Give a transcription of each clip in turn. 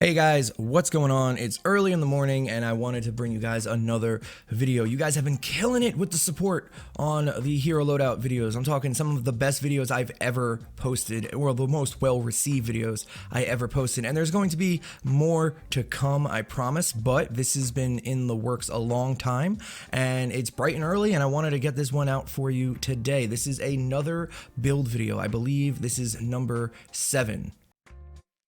Hey guys, what's going on? It's early in the morning and I wanted to bring you guys another video. You guys have been killing it with the support on the hero loadout videos. I'm talking some of the best videos I've ever posted, or the most well-received videos I ever posted. And there's going to be more to come, I promise, but this has been in the works a long time and it's bright and early and I wanted to get this one out for you today. This is another build video. I believe this is number 7.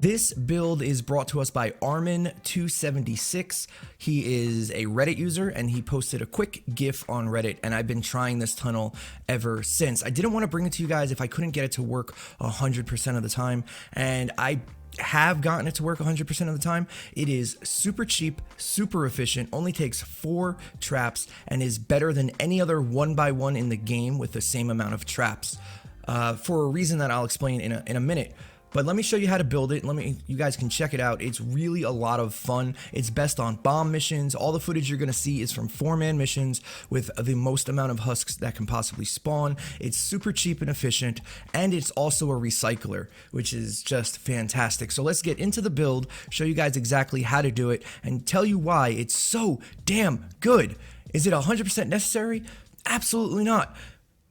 This build is brought to us by Pt.7. He is a Reddit user and he posted a quick GIF on Reddit, and I've been trying this tunnel ever since. I didn't want to bring it to you guys if I couldn't get it to work 100% of the time, and I have gotten it to work 100% of the time. It is super cheap, super efficient, only takes 4 traps, and is better than any other 1x1 in the game with the same amount of traps, for a reason that I'll explain in a minute. But let me show you how to build it. You guys can check it out. It's really a lot of fun. It's best on bomb missions. All the footage you're going to see is from 4-man missions with the most amount of husks that can possibly spawn. It's super cheap and efficient, and it's also a recycler, which is just fantastic. So let's get into the build, show you guys exactly how to do it, and tell you why it's so damn good. Is it 100% necessary? Absolutely not.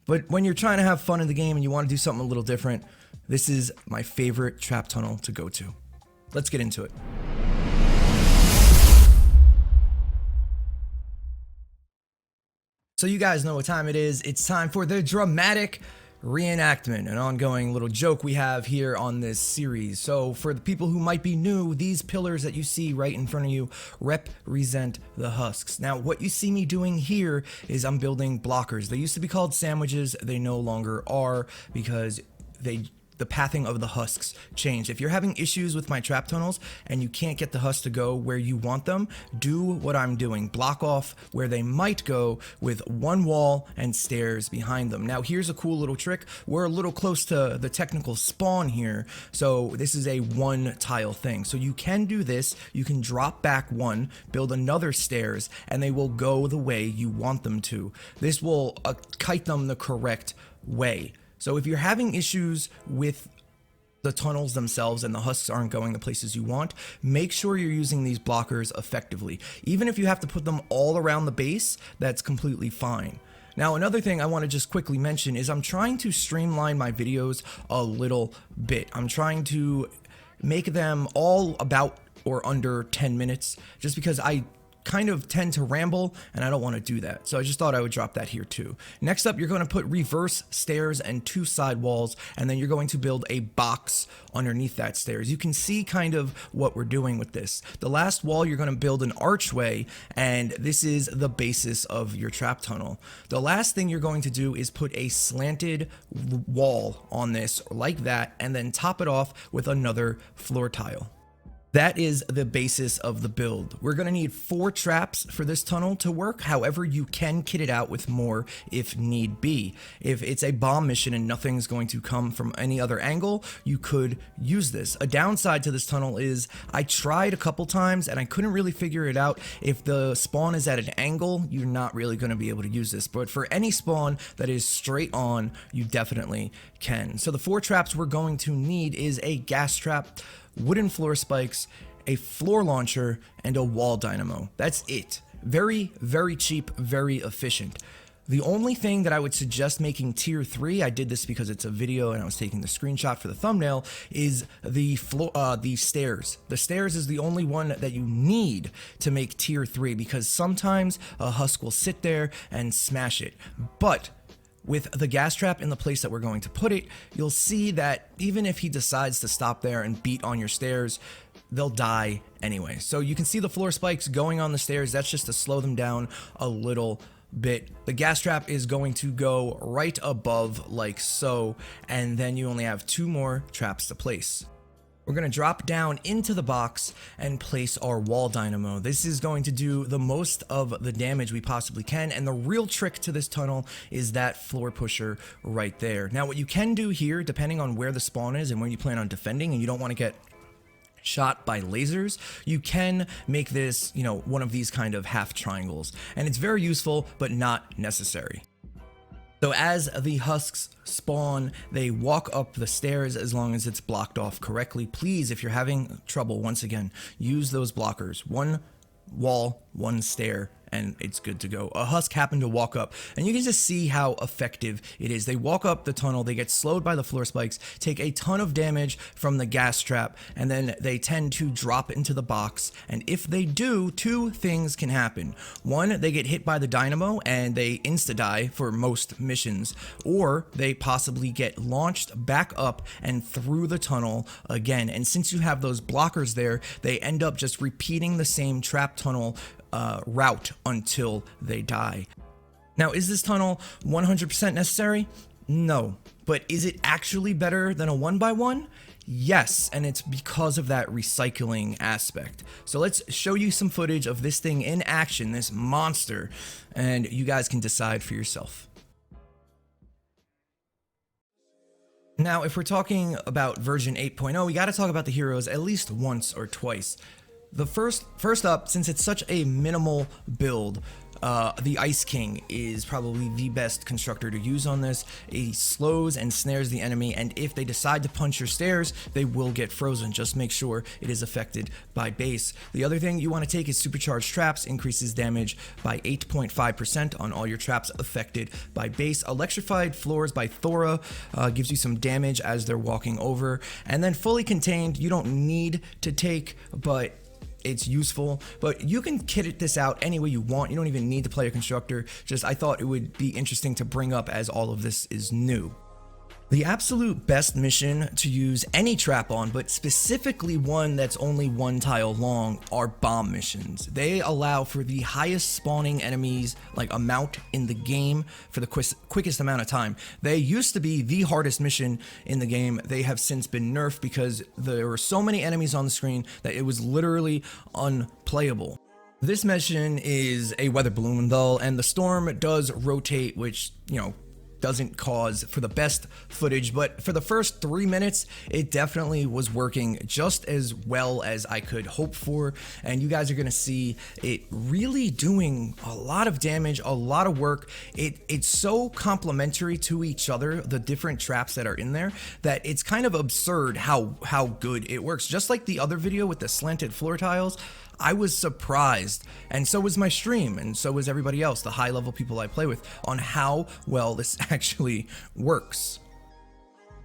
But when you're trying to have fun in the game and you want to do something a little different, this is my favorite trap tunnel to go to. Let's get into it. So you guys know what time it is. It's time for the dramatic reenactment, an ongoing little joke we have here on this series. So for the people who might be new, these pillars that you see right in front of you represent the husks. Now what you see me doing here is I'm building blockers. They used to be called sandwiches. They no longer are, because the pathing of the husks changed. If you're having issues with my trap tunnels and you can't get the husks to go where you want them, do what I'm doing. Block off where they might go with one wall and stairs behind them. Now here's a cool little trick. We're a little close to the technical spawn here, so this is a 1 tile thing. So you can do this. You can drop back 1, build another stairs, and they will go the way you want them to. This will kite them the correct way. So if you're having issues with the tunnels themselves and the husks aren't going the places you want, make sure you're using these blockers effectively. Even if you have to put them all around the base, that's completely fine. Now another thing I want to just quickly mention is I'm trying to streamline my videos a little bit. I'm trying to make them all about or under 10 minutes, just because I kind of tend to ramble and I don't want to do that. So I just thought I would drop that here too. Next up, you're going to put reverse stairs and 2 side walls, and then you're going to build a box underneath that stairs. You can see kind of what we're doing with this. The last wall, you're going to build an archway, and this is the basis of your trap tunnel. The last thing you're going to do is put a slanted wall on this like that, and then top it off with another floor tile. That is the basis of the build. We're going to need 4 traps for this tunnel to work. However, you can kit it out with more if need be. If it's a bomb mission and nothing's going to come from any other angle, you could use this. A downside to this tunnel is I tried a couple times and I couldn't really figure it out. If the spawn is at an angle, you're not really going to be able to use this. But for any spawn that is straight on, you definitely can. So the 4 traps we're going to need is a gas trap, wooden floor spikes, a floor launcher, and a wall dynamo. That's it. Very, very cheap, very efficient. The only thing that I would suggest making tier 3, I did this because it's a video and I was taking the screenshot for the thumbnail, is the stairs. The stairs is the only one that you need to make tier 3, because sometimes a husk will sit there and smash it. But with the gas trap in the place that we're going to put it, you'll see that even if he decides to stop there and beat on your stairs, they'll die anyway. So you can see the floor spikes going on the stairs. That's just to slow them down a little bit. The gas trap is going to go right above like so, and then you only have 2 more traps to place. We're going to drop down into the box and place our wall dynamo. This is going to do the most of the damage we possibly can, and the real trick to this tunnel is that floor pusher right there. Now what you can do here, depending on where the spawn is and where you plan on defending, and you don't want to get shot by lasers, you can make this, one of these kind of half triangles. And it's very useful, but not necessary. So as the husks spawn, they walk up the stairs as long as it's blocked off correctly. Please, if you're having trouble, once again, use those blockers. One wall, one stair, and it's good to go. A husk happened to walk up, and you can just see how effective it is. They walk up the tunnel, they get slowed by the floor spikes, take a ton of damage from the gas trap, and then they tend to drop into the box. And if they do, two things can happen. One, they get hit by the dynamo and they insta-die for most missions, or they possibly get launched back up and through the tunnel again. And since you have those blockers there, they end up just repeating the same trap tunnel route until they die. Now, is this tunnel 100% necessary? No. But is it actually better than a 1x1? Yes, and it's because of that recycling aspect. So let's show you some footage of this thing in action, this monster, and you guys can decide for yourself. Now, if we're talking about version 8.0, we got to talk about the heroes at least once or twice. The first up, since it's such a minimal build, the Ice King is probably the best constructor to use on this. He slows and snares the enemy, and if they decide to punch your stairs, they will get frozen. Just make sure it is affected by base. The other thing you want to take is supercharged traps, increases damage by 8.5% on all your traps affected by base. Electrified floors by Thora gives you some damage as they're walking over, and then fully contained you don't need to take, but it's useful. But you can kit this out any way you want. You don't even need to play a constructor. Just I thought it would be interesting to bring up as all of this is new. The absolute best mission to use any trap on, but specifically one that's only one tile long, are bomb missions. They allow for the highest spawning enemies amount in the game for the quickest amount of time. They used to be the hardest mission in the game. They have since been nerfed because there were so many enemies on the screen that it was literally unplayable. This mission is a weather balloon though, and the storm does rotate, which, doesn't cause for the best footage, but for the first 3 minutes, it definitely was working just as well as I could hope for, and you guys are gonna see it really doing a lot of damage, a lot of work. It's so complementary to each other, the different traps that are in there, that it's kind of absurd how good it works. Just like the other video with the slanted floor tiles, I was surprised, and so was my stream, and so was everybody else, the high-level people I play with, on how well this actually works.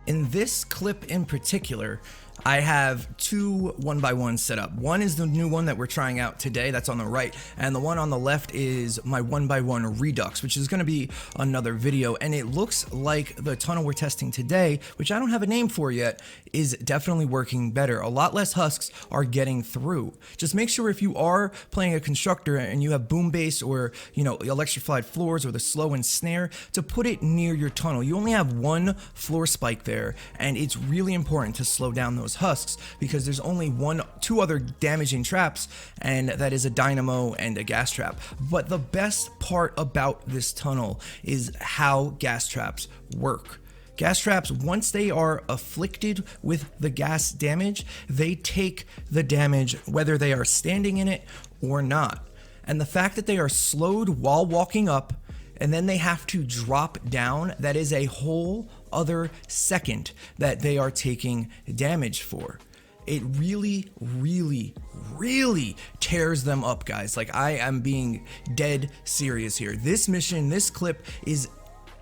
In this clip in particular, I have two 1x1s set up. One is the new one that we're trying out today, that's on the right, and the one on the left is my 1x1 Redux, which is going to be another video, and it looks like the tunnel we're testing today, which I don't have a name for yet, is definitely working better. A lot less husks are getting through. Just make sure if you are playing a constructor and you have boom base or, electrified floors or the slow and snare, to put it near your tunnel. You only have one floor spike there, and it's really important to slow down those husks because there's only two other damaging traps, and that is a dynamo and a gas trap. But the best part about this tunnel is how gas traps work. Gas traps, once they are afflicted with the gas damage, they take the damage whether they are standing in it or not. And the fact that they are slowed while walking up and then they have to drop down, that is a whole other second that they are taking damage for. It really, really, really tears them up, guys. I am being dead serious here. This mission, this clip is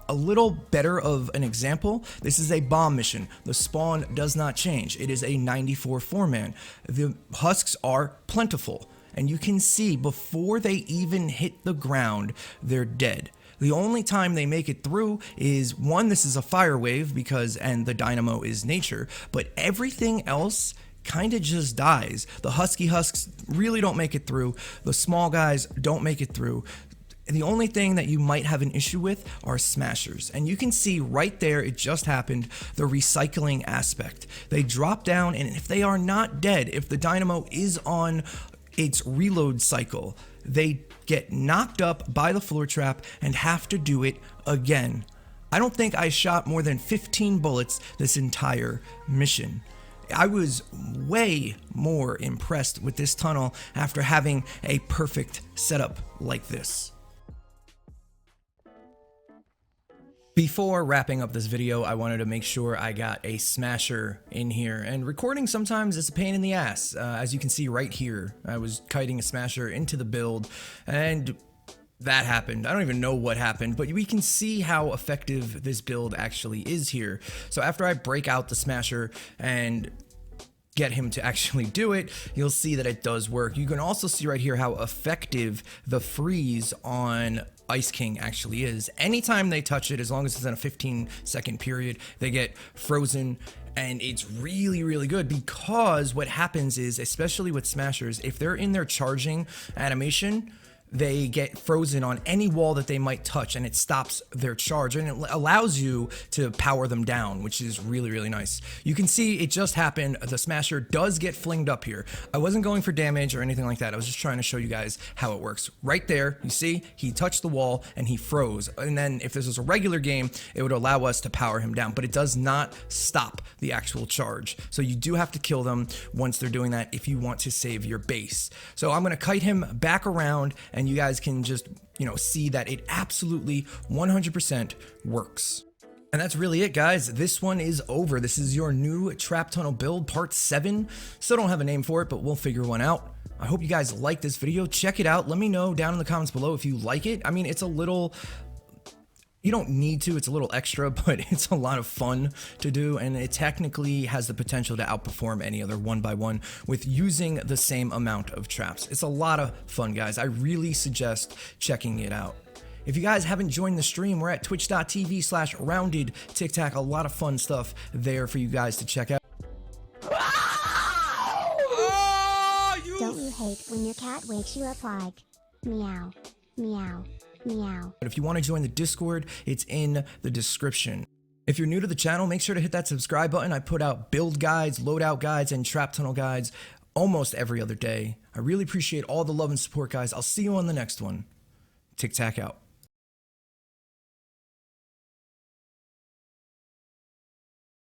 a little better of an example. This is a bomb mission. The spawn does not change. It is a 94 4-man. The husks are plentiful, and you can see before they even hit the ground, they're dead. The only time they make it through is, one, this is a fire wave and the dynamo is nature, but everything else kind of just dies. The husky husks really don't make it through. The small guys don't make it through. The only thing that you might have an issue with are smashers. And you can see right there, it just happened, the recycling aspect. They drop down, and if they are not dead, if the dynamo is on its reload cycle, they get knocked up by the floor trap and have to do it again. I don't think I shot more than 15 bullets this entire mission. I was way more impressed with this tunnel after having a perfect setup like this. Before wrapping up this video, I wanted to make sure I got a smasher in here, and recording sometimes is a pain in the ass. As you can see right here, I was kiting a smasher into the build, and that happened. I don't even know what happened, but we can see how effective this build actually is here. So after I break out the smasher and get him to actually do it, you'll see that it does work. You can also see right here how effective the freeze on Ice King actually is. Anytime they touch it, as long as it's in a 15-second period, they get frozen. And it's really, really good, because what happens is, especially with smashers, if they're in their charging animation, they get frozen on any wall that they might touch, and it stops their charge, and it allows you to power them down, which is really, really nice. You can see it just happened. The smasher does get flinged up here. I wasn't going for damage or anything like that. I was just trying to show you guys how it works. Right there, you see, he touched the wall and he froze. And then if this was a regular game, it would allow us to power him down, but it does not stop the actual charge. So you do have to kill them once they're doing that if you want to save your base. So I'm gonna kite him back around, and you guys can just, see that it absolutely 100% works. And that's really it, guys. This one is over. This is your new trap tunnel build, part 7. Still don't have a name for it, but we'll figure one out. I hope you guys like this video. Check it out. Let me know down in the comments below if you like it. I mean, it's a little... You don't need to, it's a little extra, but it's a lot of fun to do, and it technically has the potential to outperform any other 1x1 with using the same amount of traps. It's a lot of fun, guys. I really suggest checking it out. If you guys haven't joined the stream, we're at twitch.tv/RoundedTikTak. A lot of fun stuff there for you guys to check out. Don't you hate when your cat wakes you up like meow, meow, meow? But if you want to join the Discord, it's in the description. If you're new to the channel, make sure to hit that subscribe button. I put out build guides, loadout guides, and trap tunnel guides almost every other day. I really appreciate all the love and support, guys. I'll see you on the next one. TikTak out.